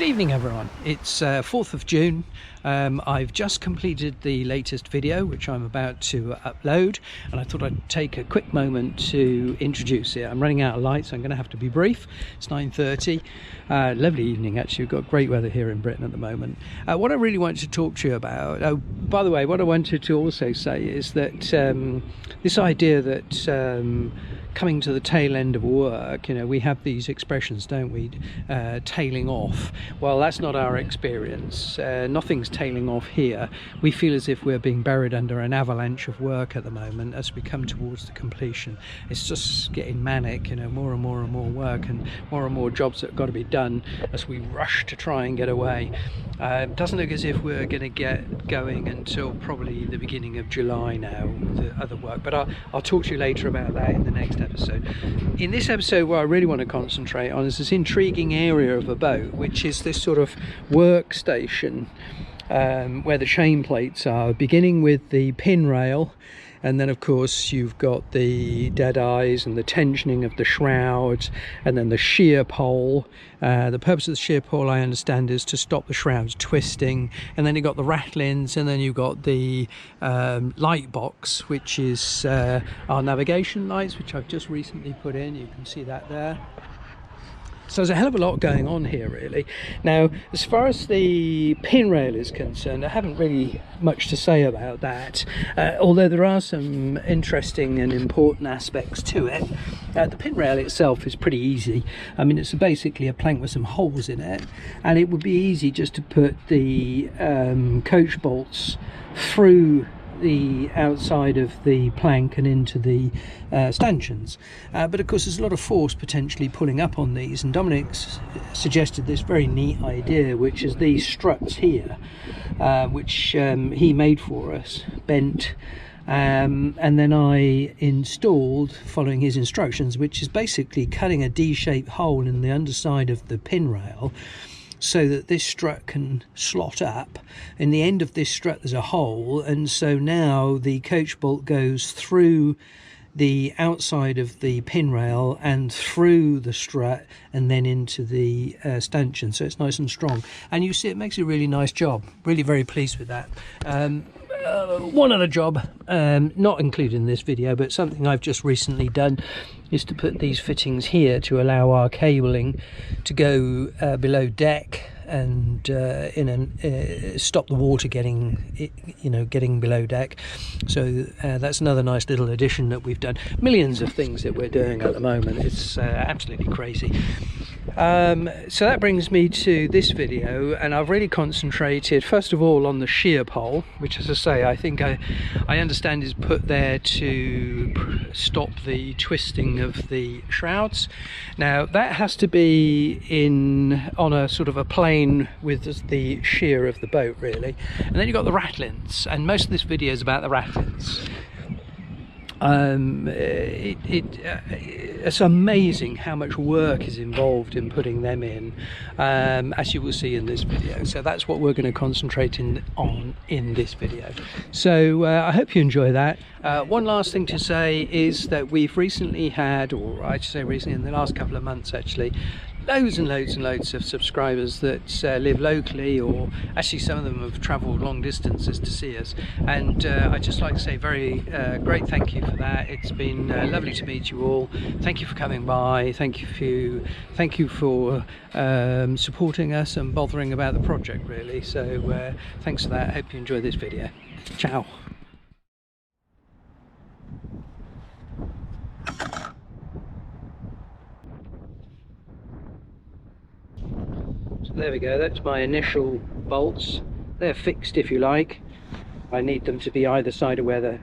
evening everyone, it's 4th of June. I've just completed the latest video which I'm about to upload, and I thought I'd take a quick moment to introduce it. I'm running out of light, so I'm going to have to be brief. It's 9:30. Lovely evening actually, we've got great weather here in Britain at the moment. What I really wanted to talk to you about, by the way, what I wanted to also say is that this idea that coming to the tail end of work, you know, we have these expressions, don't we, tailing off. Well, that's not our experience. Nothing's tailing off here. We feel as if we're being buried under an avalanche of work at the moment as we come towards the completion. It's just getting manic, you know, more and more and more work and more jobs that have got to be done as we rush to try and get away. It doesn't look as if we're going to get going until probably the beginning of July now, the other work, but I'll talk to you later about that in the next episode. In this episode, what I really want to concentrate on is this intriguing area of a boat, which is this sort of workstation where the chain plates are, beginning with the pin rail, and then of course you've got the dead eyes and the tensioning of the shrouds, and then the shear pole. The purpose of the shear pole, I understand, is to stop the shrouds twisting, and then you've got the ratlins, and then you've got the light box, which is our navigation lights, which I've just recently put in. You can see that there. So there's a hell of a lot going on here, really. Now, as far as the pin rail is concerned, I haven't really much to say about that, although there are some interesting and important aspects to it. The pin rail itself is pretty easy. I mean, it's basically a plank with some holes in it, and it would be easy just to put the coach bolts through the outside of the plank and into the stanchions, but of course there's a lot of force potentially pulling up on these, and Dominic suggested this very neat idea, which is these struts here, which he made for us, bent, and then I installed, following his instructions, which is basically cutting a D-shaped hole in the underside of the pin rail so that this strut can slot up. In the end of this strut there's a hole, and so now the coach bolt goes through the outside of the pin rail and through the strut and then into the stanchion, so it's nice and strong, and you see it makes a really nice job. Really very pleased with that. One other job, not included in this video, but something I've just recently done, is to put these fittings here to allow our cabling to go below deck and stop the water getting below deck. So that's another nice little addition that we've done. Millions of things that we're doing at the moment. It's absolutely crazy. So that brings me to this video, and I've really concentrated first of all on the shear pole, which, as I say, I think I understand is put there to stop the twisting of the shrouds. Now that has to be on a sort of a plane with the shear of the boat, really. And then you've got the ratlins, and most of this video is about the ratlins. It's amazing how much work is involved in putting them in, as you will see in this video. So that's what we're going to concentrate on in this video. So I hope you enjoy that. One last thing to say is that we've recently had, or I should say recently, in the last couple of months actually, loads and loads of subscribers that live locally, or actually some of them have travelled long distances to see us, and I'd just like to say very great thank you for that. It's been lovely to meet you all. Thank you for coming by. Thank you for supporting us and bothering about the project, really. So thanks for that. I hope you enjoy this video. Ciao. There we go, that's my initial bolts. They're fixed, if you like. I need them to be either side of where the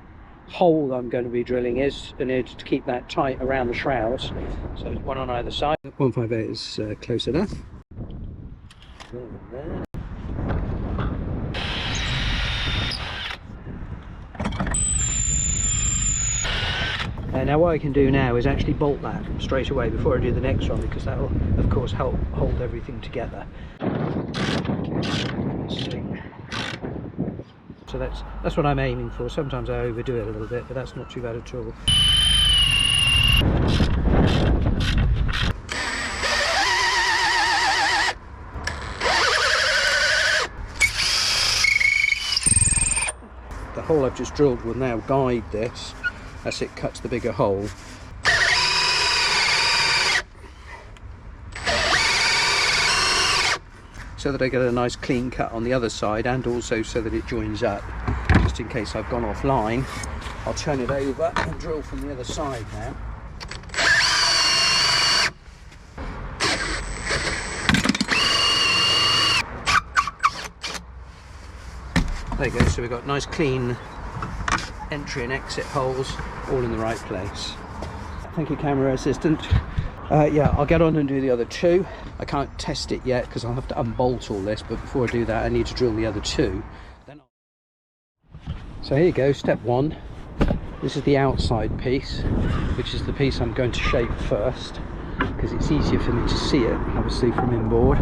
hole I'm going to be drilling is, in order to keep that tight around the shrouds. So one on either side. 158 is close enough. There. Now what I can do now is actually bolt that straight away before I do the next one, because that will of course help hold everything together. So that's what I'm aiming for. Sometimes I overdo it a little bit, but that's not too bad at all. the hole I've just drilled will now guide this as it cuts the bigger hole. So that I get a nice clean cut on the other side, and also so that it joins up. Just in case I've gone offline, I'll turn it over and drill from the other side now. There you go, so we've got nice clean entry and exit holes all in the right place. Thank you, camera assistant. Yeah, I'll get on and do the other two. I can't test it yet because I'll have to unbolt all this, but before I do that I need to drill the other two. So here you go, step one. This is the outside piece, which is the piece I'm going to shape first because it's easier for me to see it, obviously, from inboard.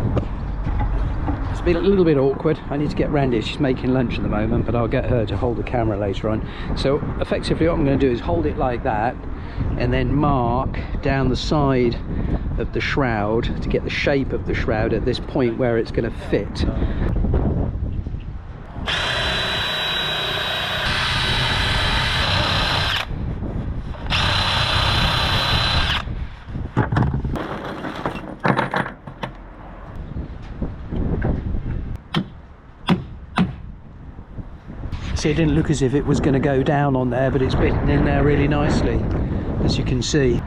It's been a little bit awkward. I need to get Randy. She's making lunch at the moment, but I'll get her to hold the camera later on. So effectively what I'm going to do is hold it like that and then mark down the side of the shroud to get the shape of the shroud at this point where it's going to fit. See, it didn't look as if it was going to go down on there, but it's bitten in there really nicely, as you can see.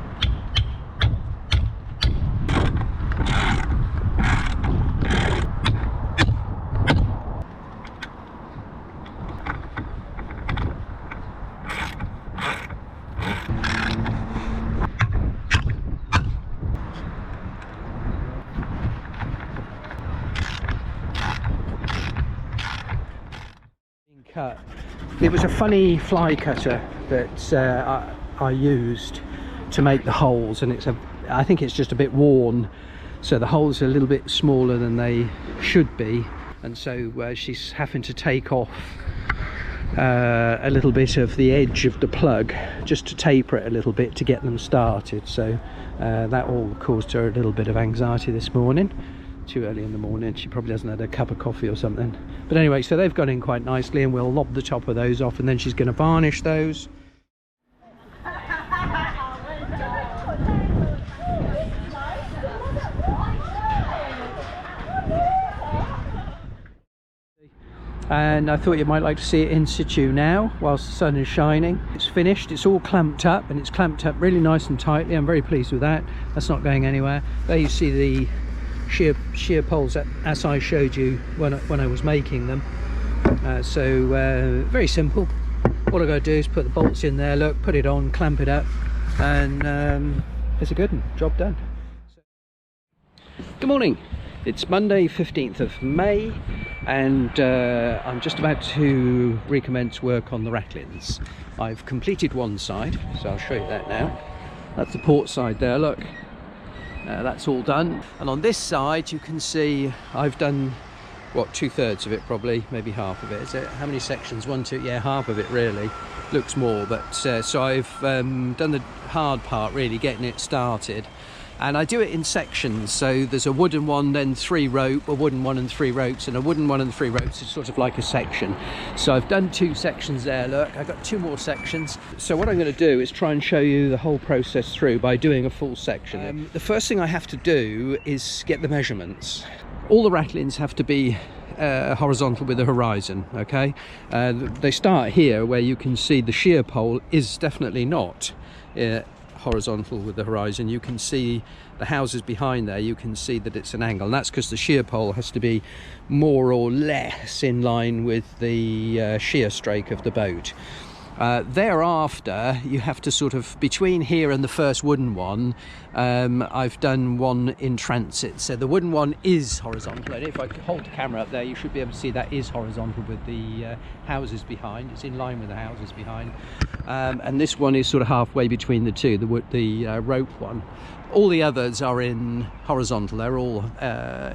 Cut. It was a funny fly cutter that I used to make the holes, and I think it's just a bit worn, so the holes are a little bit smaller than they should be, and so she's having to take off a little bit of the edge of the plug just to taper it a little bit to get them started. So that all caused her a little bit of anxiety this morning. Too early in the morning, she probably hasn't had a cup of coffee or something. But anyway, so they've gone in quite nicely, and we'll lob the top of those off, and then she's going to varnish those. And I thought you might like to see it in situ now whilst the sun is shining. It's finished, it's all clamped up, and it's clamped up really nice and tightly. I'm very pleased with that. That's not going anywhere. There you see the shear poles as I showed you when I was making them. So very simple. All I've got to do is put the bolts in there, look, put it on, clamp it up, and it's a good one. Job done. Good morning. It's Monday 15th of May, and I'm just about to recommence work on the RATLINS. I've completed one side, so I'll show you that now. That's the port side there, look. That's all done, and on this side you can see I've done, what, 2/3 of it probably, maybe half of it. Is it, how many sections? 1, 2, yeah, half of it really. Looks more, but so I've done the hard part, really getting it started, and I do it in sections. So there's a wooden one, then 3 rope, a wooden one and 3 ropes, and a wooden one and 3 ropes is sort of like a section. So I've done 2 sections there, look, I've got 2 more sections. So what I'm going to do is try and show you the whole process through by doing a full section. The first thing I have to do is get the measurements. All the RATLINS have to be horizontal with the horizon, okay? They start here where you can see the shear pole is definitely not horizontal with the horizon. You can see the houses behind there, you can see that it's an angle, and that's because the shear pole has to be more or less in line with the shear strake of the boat. Thereafter you have to sort of, between here and the first wooden one, I've done one in transit, so the wooden one is horizontal, and if I hold the camera up there you should be able to see that is horizontal with the houses behind. It's in line with the houses behind, and this one is sort of halfway between the two, the rope one. All the others are in horizontal, they're all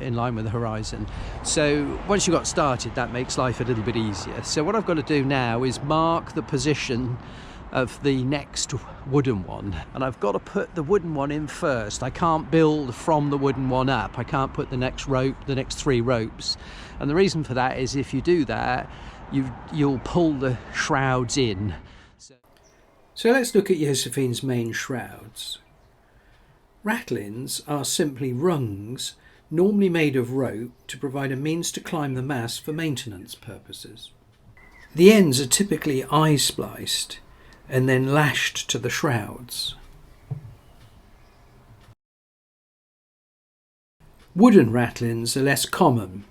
in line with the horizon. So once you got started, that makes life a little bit easier. So what I've got to do now is mark the position of the next wooden one, and I've got to put the wooden one in first. I can't build from the wooden one up. I can't put the next rope, the next 3 ropes, and the reason for that is if you do that, you'll pull the shrouds in. So let's look at Josefine's main shrouds. Ratlins are simply rungs, normally made of rope, to provide a means to climb the mast for maintenance purposes. The ends are typically eye-spliced and then lashed to the shrouds. Wooden ratlins are less common,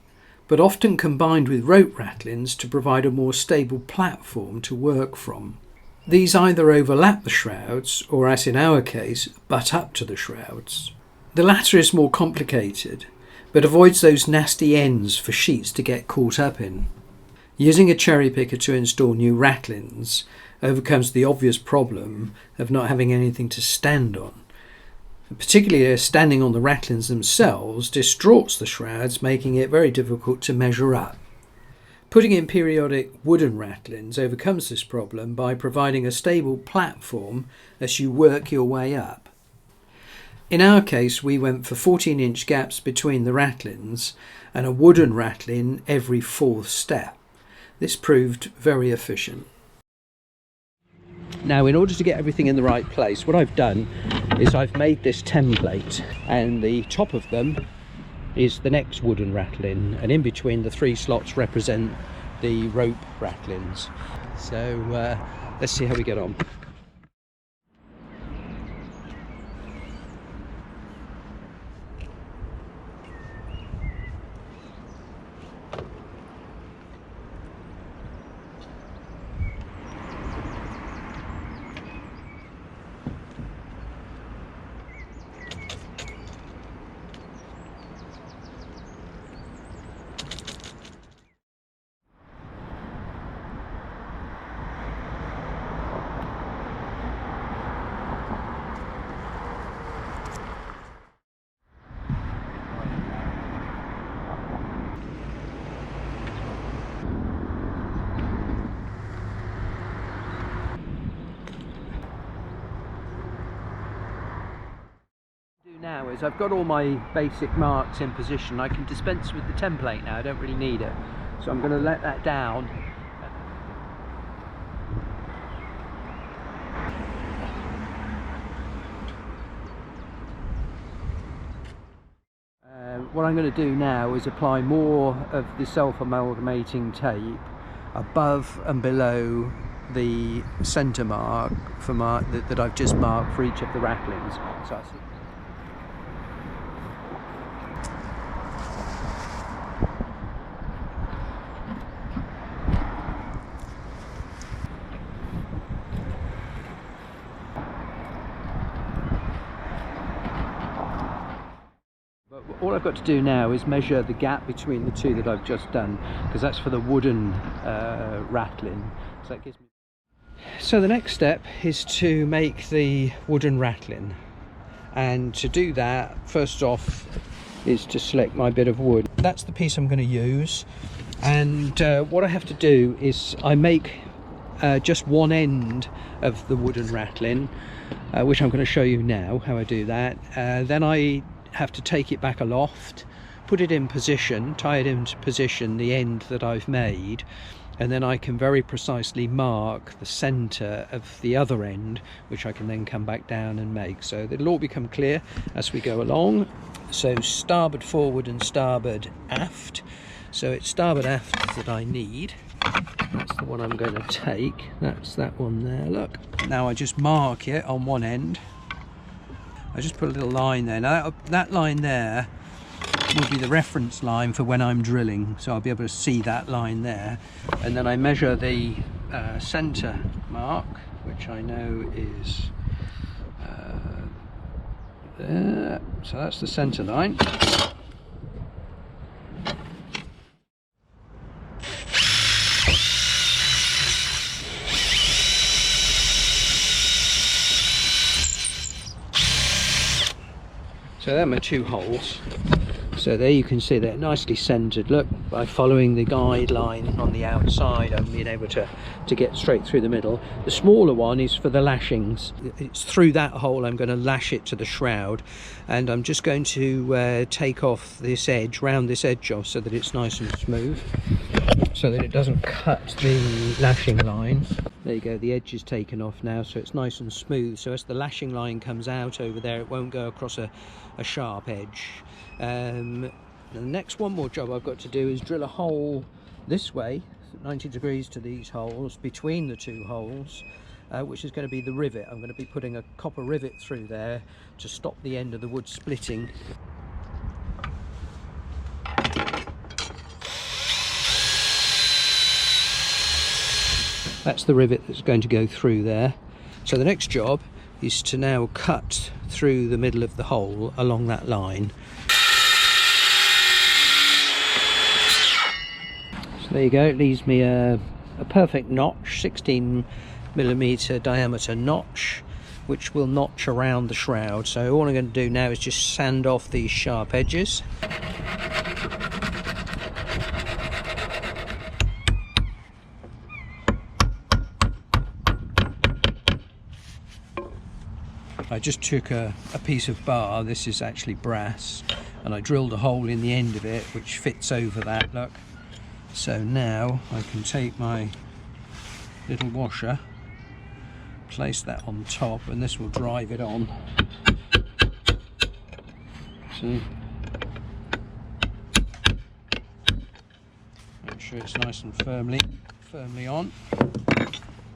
but often combined with rope ratlins to provide a more stable platform to work from. These either overlap the shrouds or, as in our case, butt up to the shrouds. The latter is more complicated, but avoids those nasty ends for sheets to get caught up in. Using a cherry picker to install new ratlins overcomes the obvious problem of not having anything to stand on. Particularly standing on the ratlins themselves distorts the shrouds, making it very difficult to measure up. Putting in periodic wooden ratlins overcomes this problem by providing a stable platform as you work your way up. In our case, we went for 14-inch gaps between the ratlins and a wooden ratlin every fourth step. This proved very efficient. Now, in order to get everything in the right place, what I've done is I've made this template, and the top of them is the next wooden ratlin, and in between the 3 slots represent the rope ratlins. So let's see how we get on. Now is I've got all my basic marks in position. I can dispense with the template now, I don't really need it, so I'm going to let that down. What I'm going to do now is apply more of the self-amalgamating tape above and below the centre mark for that I've just marked for each of the ratlins. So all I've got to do now is measure the gap between the 2 that I've just done, because that's for the wooden ratlin. So that gives me. So the next step is to make the wooden ratlin, and to do that, first off, is to select my bit of wood. That's the piece I'm going to use, and what I have to do is I make just one end of the wooden ratlin, which I'm going to show you now how I do that. Then I have to take it back aloft, put it in position, tie it into position, the end that I've made, and then I can very precisely mark the centre of the other end, which I can then come back down and make. So it'll all become clear as we go along. So starboard forward and starboard aft. So it's starboard aft that I need. That's the one I'm going to take. That's that one there, look. Now I just mark it on one end. I just put a little line there. Now that line there will be the reference line for when I'm drilling, so I'll be able to see that line there. And then I measure the centre mark, which I know is there. So that's the centre line. So there are my 2 holes. So there you can see they're nicely centred. Look, by following the guideline on the outside, I'm being able to get straight through the middle. The smaller one is for the lashings. It's through that hole I'm going to lash it to the shroud, and I'm just going to take off this edge, round this edge off, so that it's nice and smooth. so that it doesn't cut the lashing line. There you go, the edge is taken off now, so it's nice and smooth. So as the lashing line comes out over there, it won't go across a sharp edge. The next one more job I've got to do is drill a hole this way, 90 degrees to these holes, between the two holes, which is going to be the rivet. I'm going to be putting a copper rivet through there to stop the end of the wood splitting. That's the rivet that's going to go through there. So the next job is to now cut through the middle of the hole along that line. So there you go, it leaves me a perfect notch, 16mm diameter notch, which will notch around the shroud. So all I'm going to do now is just sand off these sharp edges. I just took a piece of bar, this is actually brass, and I drilled a hole in the end of it which fits over that, look. So now I can take my little washer, place that on top, and this will drive it on. See? Make sure it's nice and firmly on.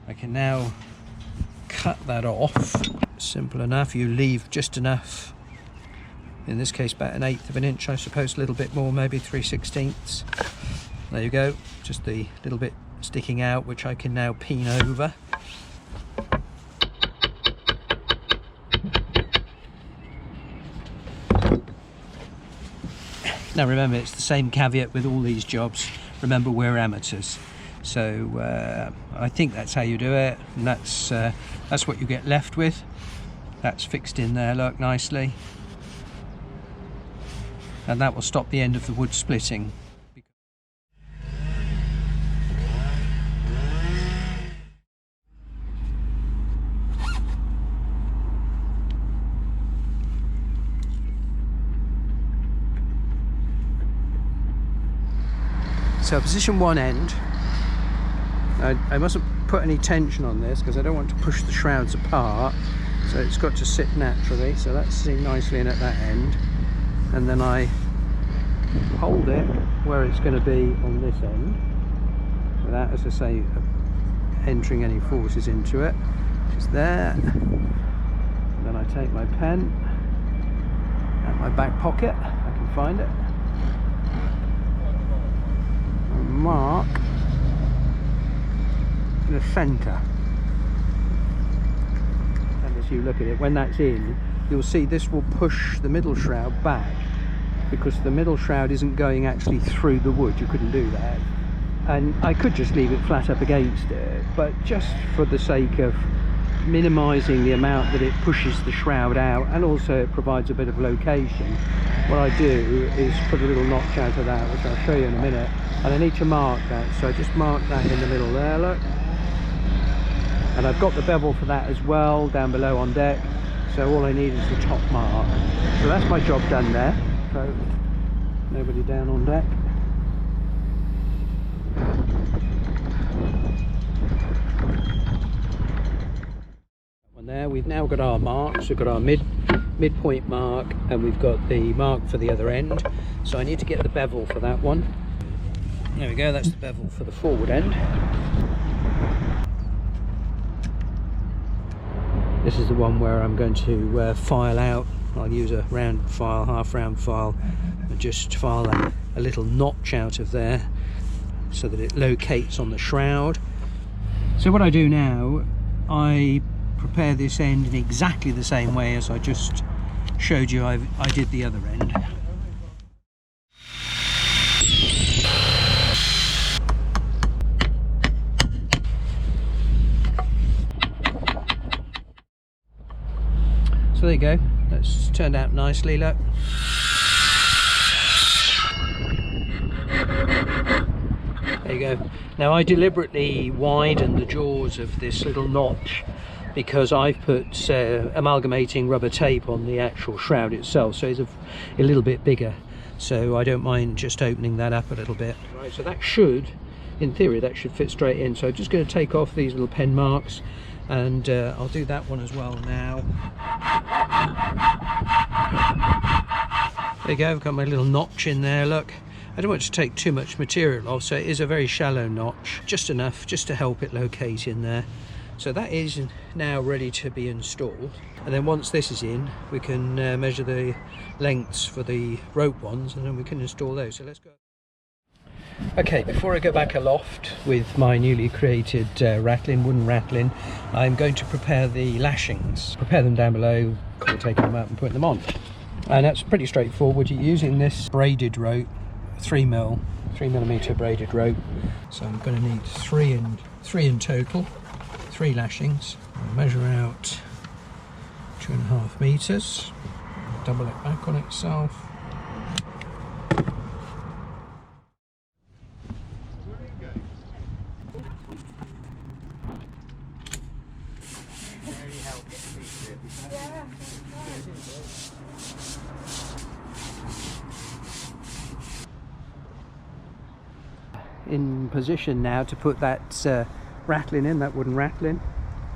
I can now cut that off. Simple enough, you leave just enough, in this case about 1/8 of an inch, I suppose, a little bit more, maybe 3/16. There you go, just the little bit sticking out, which I can now peen over. Now remember, it's the same caveat with all these jobs. Remember, we're amateurs. So I think that's how you do it, and that's what you get left with. That's fixed in there, look, nicely, and that will stop the end of the wood splitting. So position one end, I mustn't put any tension on this because I don't want to push the shrouds apart, so it's got to sit naturally. So that's sitting nicely in at that end, and then I hold it where it's going to be on this end without, as I say, entering any forces into it. Just there, and then I take my pen out my back pocket, I can find it, and mark the centre. And as you look at it, when that's in, you'll see this will push the middle shroud back, because the middle shroud isn't going actually through the wood. You couldn't do that, and I could just leave it flat up against it, but just for the sake of minimising the amount that it pushes the shroud out, and also it provides a bit of location, what I do is put a little notch out of that, which I'll show you in a minute, and I need to mark that. So I just mark that in the middle there, look. And I've got the bevel for that as well down below on deck, so all I need is the top mark. So that's my job done there. So nobody down on deck. And there we've now got our marks. We've got our midpoint mark, and we've got the mark for the other end. So I need to get the bevel for that one. There we go, that's the bevel for the forward end. This is the one where I'm going to file out. I'll use a round file, half round file, and just file a little notch out of there so that it locates on the shroud. So what I do now, I prepare this end in exactly the same way as I just showed you I did the other end. So there you go, that's turned out nicely, look. There you go. Now I deliberately widened the jaws of this little notch because I've put amalgamating rubber tape on the actual shroud itself, so it's a little bit bigger. So I don't mind just opening that up a little bit. Right, so that should in theory that should fit straight in. So I'm just going to take off these little pen marks, and I'll do that one as well now. There you go, I've got my little notch in there, look. I don't want to take too much material off, so it is a very shallow notch, just enough just to help it locate in there. So that is now ready to be installed, and then once this is in, we can measure the lengths for the rope ones, and then we can install those. So let's go. Okay, before I go back aloft with my newly created wooden ratlin, I'm going to prepare the lashings. Prepare them down below, taking them out and putting them on. And that's pretty straightforward. You're using this braided rope, 3mm braided rope. So I'm going to need three in total, 3 lashings. I'll measure out 2.5 meters, double it back on itself. In position now to put that ratlin in, that wooden ratlin.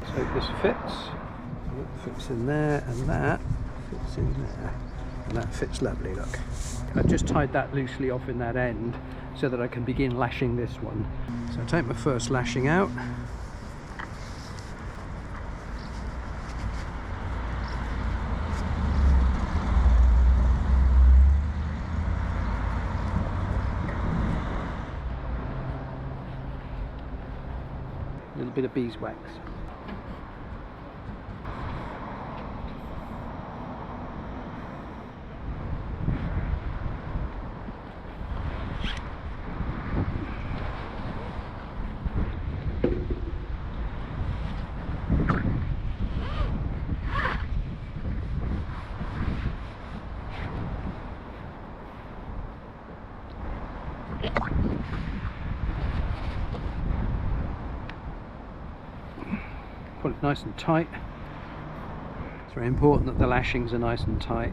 So this fits in there, and that fits in there, and that fits lovely, look. I've just tied that loosely off in that end so that I can begin lashing this one. So I take my first lashing out. A little bit of beeswax. Pull it nice and tight. It's very important that the lashings are nice and tight.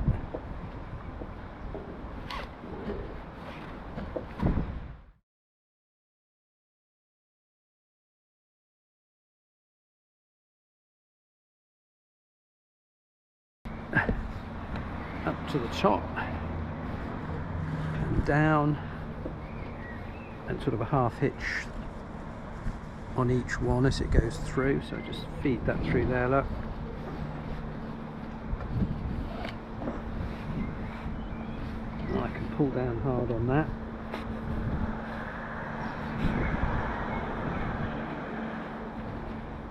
Up to the top and down, and sort of a half hitch on each one as it goes through, so just feed that through there, look. And I can pull down hard on that.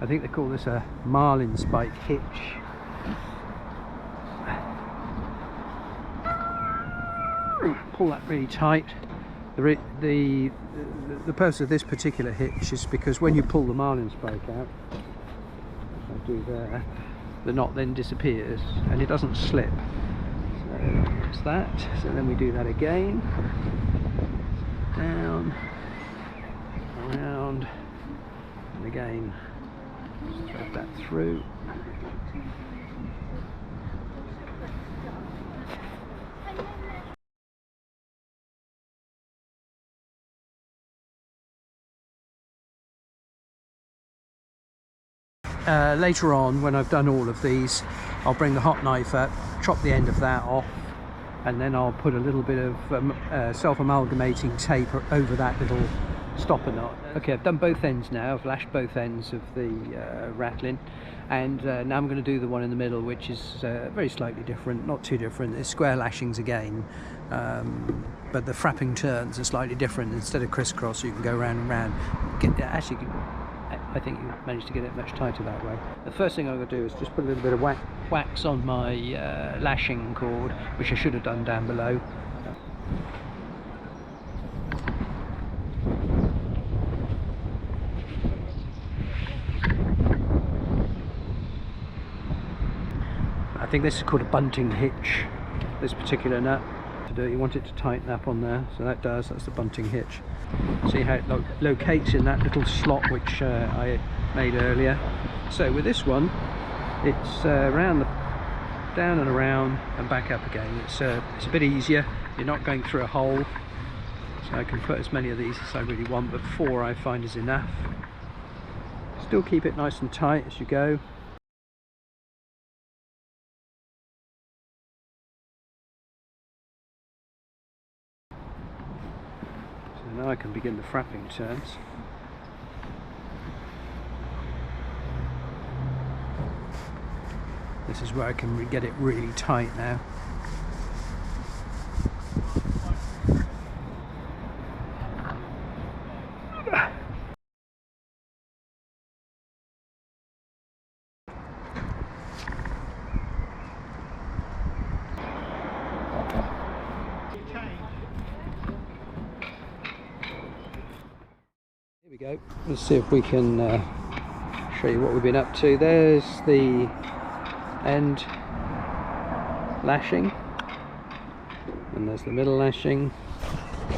I think they call this a marlin spike hitch. Pull that really tight. The purpose of this particular hitch is because when you pull the marlin spike out, I do there, the knot then disappears and it doesn't slip. So that's that. So then we do that again. Down, around, and again. Just thread that through. Later on, when I've done all of these, I'll bring the hot knife up, chop the end of that off, and then I'll put a little bit of self-amalgamating tape over that little stopper knot. Okay, I've done both ends now. I've lashed both ends of the ratlin, and now I'm going to do the one in the middle, which is very slightly different, not too different. It's square lashings again, but the frapping turns are slightly different. Instead of crisscross, you can go round and round. I think you managed to get it much tighter that way. The first thing I'm going to do is just put a little bit of wax on my lashing cord, which I should have done down below. I think this is called a bunting hitch, this particular nut. To do it, you want it to tighten up on there, so that does, that's the bunting hitch. See how it locates in that little slot which I made earlier. So with this one, it's down and around and back up again. It's a bit easier. You're not going through a hole. So So I can put as many of these as I really want, but 4 I find is enough. Still keep it nice and tight as you go. So now I can begin the frapping turns. This is where I can get it really tight now. Here we go. Let's see if we can show you what we've been up to. There's the end lashing, and there's the middle lashing,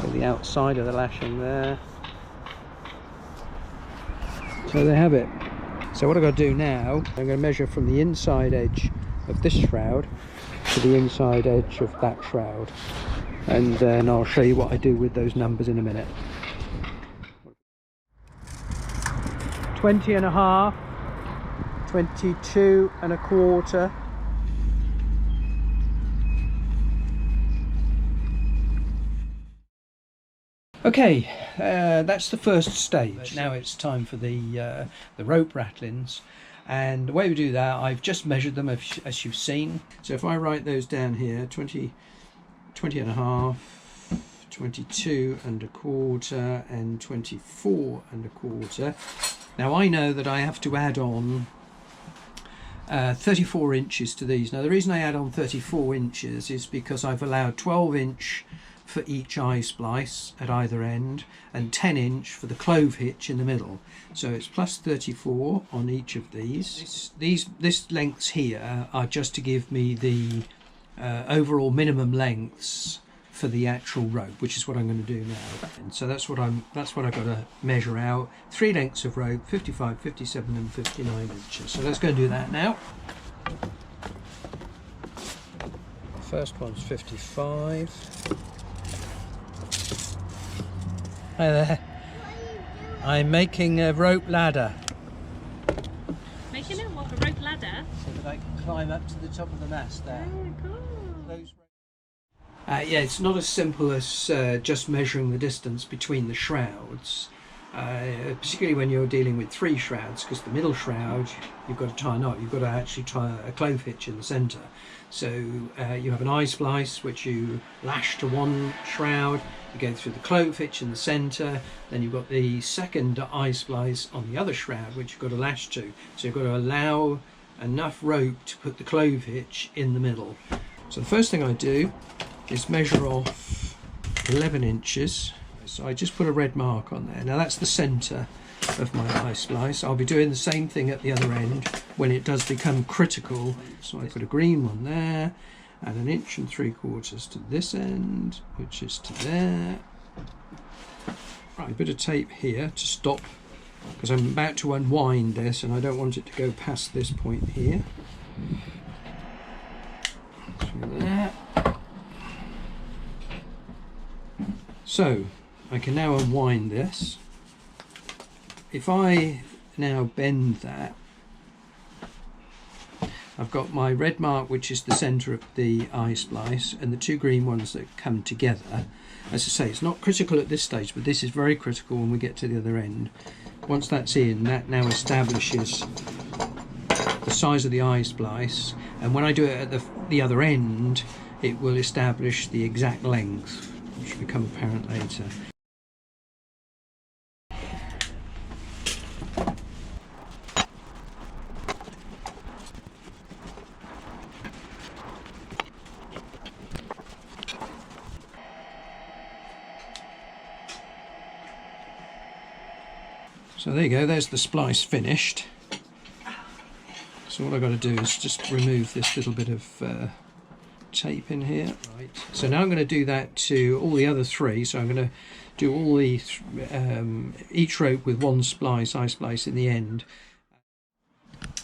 so the outside of the lashing there. So they have it. So what I've got to do now, I'm going to measure from the inside edge of this shroud to the inside edge of that shroud, and then I'll show you what I do with those numbers in a minute. 20 and a half, 22 and a quarter, okay, that's the first stage. Now it's time for the rope ratlins, and the way we do that, I've just measured them as you've seen. So if I write those down here, 20 and a half, 22 and a quarter, and 24 and a quarter. Now I know that I have to add on 34 inches to these. Now the reason I add on 34 inches is because I've allowed 12 inch for each eye splice at either end and 10 inch for the clove hitch in the middle. So it's plus 34 on each of these. This lengths here are just to give me the overall minimum lengths for the actual rope, which is what I'm going to do now. And so that's what I've got to measure out. 3 lengths of rope, 55, 57 and 59 inches. So let's go and do that now. First one's 55. Hi there. I'm making a rope ladder. Making a what? A rope ladder? So that I can climb up to the top of the mast there. Oh, cool. Yeah, it's not as simple as just measuring the distance between the shrouds, particularly when you're dealing with 3 shrouds, because the middle shroud you've got to tie a knot. You've got to actually tie a clove hitch in the centre. So you have an eye splice which you lash to one shroud, you go through the clove hitch in the centre, then you've got the second eye splice on the other shroud which you've got to lash to. So you've got to allow enough rope to put the clove hitch in the middle. So the first thing I do is measure off 11 inches. So I just put a red mark on there. Now that's the centre of my eye splice. I'll be doing the same thing at the other end when it does become critical. So I put a green one there and 1 3/4 inches to this end, which is to there. Right, a bit of tape here to stop, because I'm about to unwind this and I don't want it to go past this point here. So there. So I can now unwind this. If I now bend that, I've got my red mark, which is the centre of the eye splice, and the 2 green ones that come together. As I say, it's not critical at this stage, but this is very critical when we get to the other end. Once that's in, that now establishes the size of the eye splice, and when I do it at the other end, it will establish the exact length, which will become apparent later. So there you go, there's the splice finished. So what I've got to do is just remove this little bit of tape in here. Right. So now I'm going to do that to all the other 3. So I'm going to do all the each rope with 1 splice, eye splice in the end.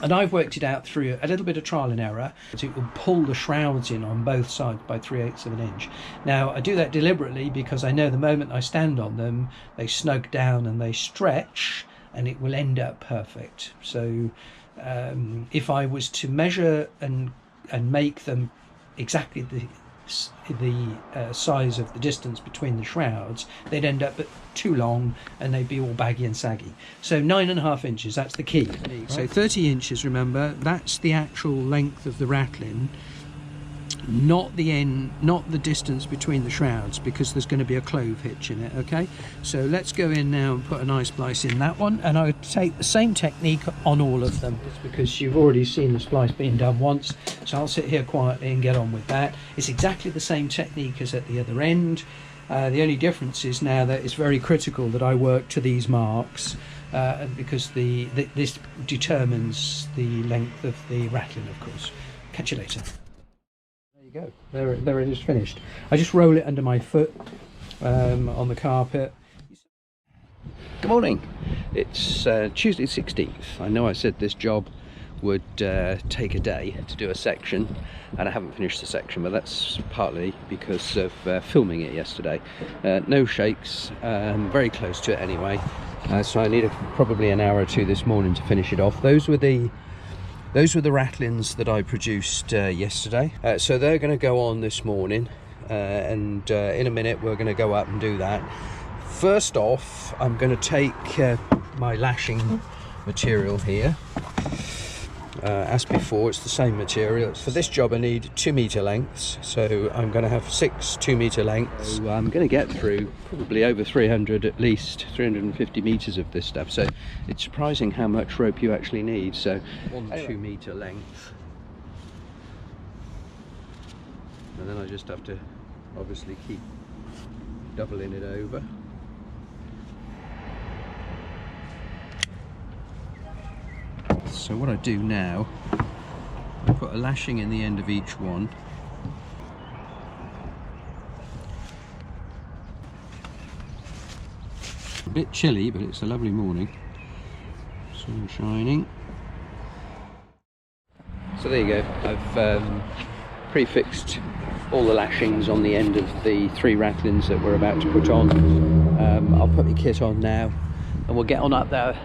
And I've worked it out through a little bit of trial and error. So it will pull the shrouds in on both sides by 3/8 of an inch. Now, I do that deliberately because I know the moment I stand on them, they snug down and they stretch, and it will end up perfect. So if I was to measure and make them exactly the size of the distance between the shrouds, they'd end up too long and they'd be all baggy and saggy. So 9.5 inches, that's the key. Right. So 30 inches, remember, that's the actual length of the ratlin, not the end, not the distance between the shrouds, because there's going to be a clove hitch in it. Okay, so let's go in now and put a nice splice in that one, and I would take the same technique on all of them. It's because you've already seen the splice being done once, so I'll sit here quietly and get on with that. It's exactly the same technique as at the other end. The only difference is now that it's very critical that I work to these marks, because this determines the length of the ratlin, of course. Catch you later. Go. There it is, finished. I just roll it under my foot on the carpet. Good morning. It's Tuesday 16th. I know I said this job would take a day to do a section, and I haven't finished the section, but that's partly because of filming it yesterday. No shakes, very close to it anyway, so I need probably an hour or two this morning to finish it off. Those were the ratlins that I produced yesterday, so they're going to go on this morning, and in a minute we're going to go up and do that. First off, I'm going to take my lashing material here. As before, it's the same material. For this job I need 2 metre lengths, so I'm going to have 6 2-metre lengths. So I'm going to get through probably over 300, at least 350 metres of this stuff, so it's surprising how much rope you actually need. So 1 2-metre length, and then I just have to obviously keep doubling it over. So what I do now, I put a lashing in the end of each one. A bit chilly, but it's a lovely morning. Sun shining. So there you go. I've prefixed all the lashings on the end of the 3 ratlins that we're about to put on. I'll put my kit on now and we'll get on up there.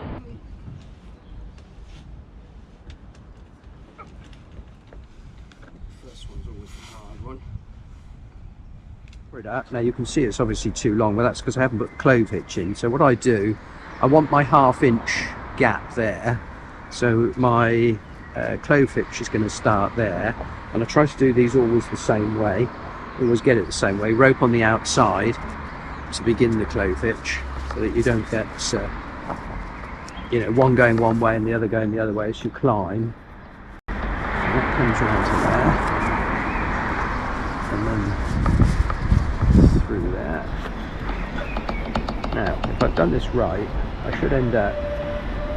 Now you can see it's obviously too long, but that's because I haven't put the clove hitch in. So what I do, I want my 1/2 inch gap there, so my clove hitch is going to start there, and I try to do these always the same way, always get it the same way. Rope on the outside to begin the clove hitch, so that you don't get you know, one going one way and the other going the other way as you climb. So that comes around to there, and then through there. Now, if I've done this right, I should end up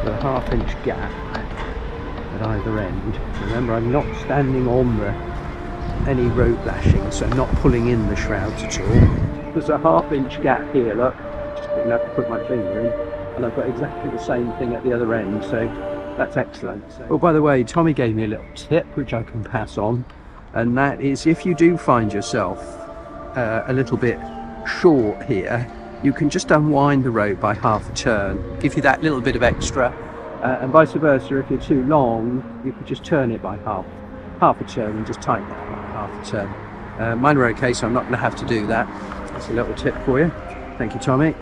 with a 1/2 inch gap at either end. Remember, I'm not standing on any rope lashing, so I'm not pulling in the shrouds at all. There's a 1/2 inch gap here, look, just going to have to put my finger in, and I've got exactly the same thing at the other end, so that's excellent. Oh, by the way, Tommy gave me a little tip which I can pass on, and that is, if you do find yourself a little bit short here, you can just unwind the rope by 1/2 a turn, give you that little bit of extra, and vice versa. If you're too long, you could just turn it by half a turn and just tighten it by 1/2 a turn. Mine are okay, so I'm not going to have to do that. That's a little tip for you. Thank you, Tommy.